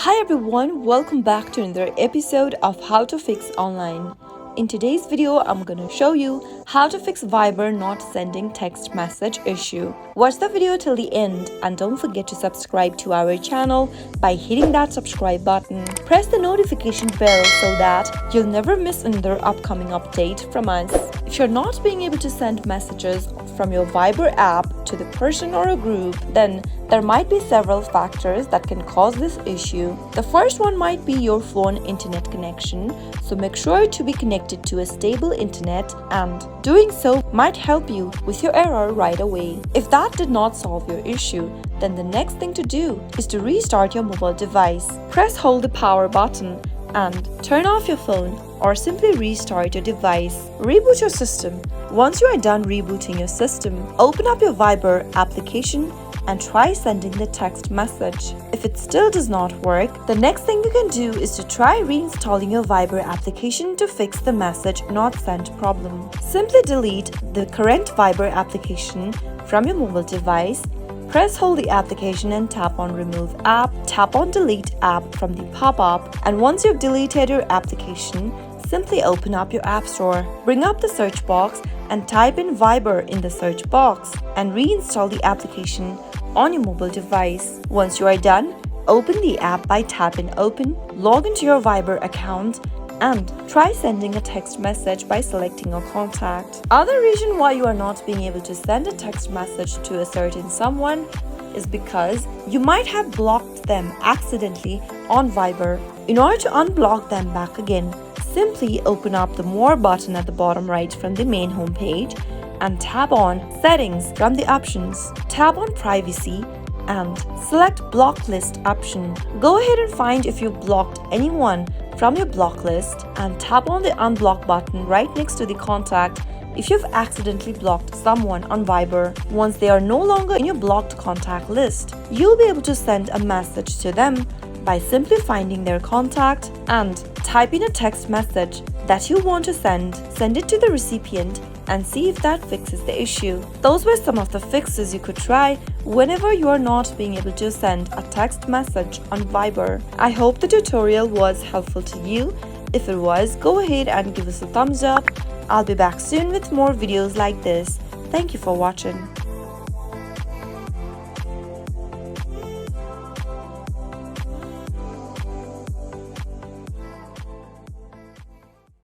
Hi everyone, welcome back to another episode of How to Fix Online. In today's video, I'm gonna show you how to fix Viber not sending text message issue. Watch the video till the end and don't forget to subscribe to our channel by hitting that subscribe button. Press the notification bell so that you'll never miss another upcoming update from us. If you're not being able to send messages from your Viber app to the person or a group, then there might be several factors that can cause this issue. The first one might be your phone internet connection, so make sure to be connected to a stable internet, and doing so might help you with your error right away. If that did not solve your issue, then the next thing to do is to restart your mobile device. Hold the power button and turn off your phone, or simply restart your device. Reboot your system. Once you are done rebooting your system, open up your Viber application and try sending the text message. If it still does not work, the next thing you can do is to try reinstalling your Viber application to fix the message not sent problem. Simply delete the current Viber application from your mobile device. Hold the application and tap on Remove App. Tap on Delete App from the pop-up, and once you've deleted your application, simply open up your App Store. Bring up the search box and type in Viber in the search box and reinstall the application on your mobile device. Once you are done, open the app by tapping Open, log into your Viber account, and try sending a text message by selecting a contact. Other reason why you are not being able to send a text message to a certain someone is because you might have blocked them accidentally on Viber. In order to unblock them back again, simply open up the More button at the bottom right from the main home page and tap on Settings from the options. Tap on Privacy and select Block List option. Go ahead and find if you blocked anyone from your block list and tap on the Unblock button right next to the contact if you've accidentally blocked someone on Viber. Once they are no longer in your blocked contact list, you'll be able to send a message to them by simply finding their contact and type in a text message that you want to send it to the recipient, and see if that fixes the issue. Those were some of the fixes you could try whenever you are not being able to send a text message on Viber. I hope the tutorial was helpful to you. If it was, go ahead and give us a thumbs up. I'll be back soon with more videos like this. Thank you for watching.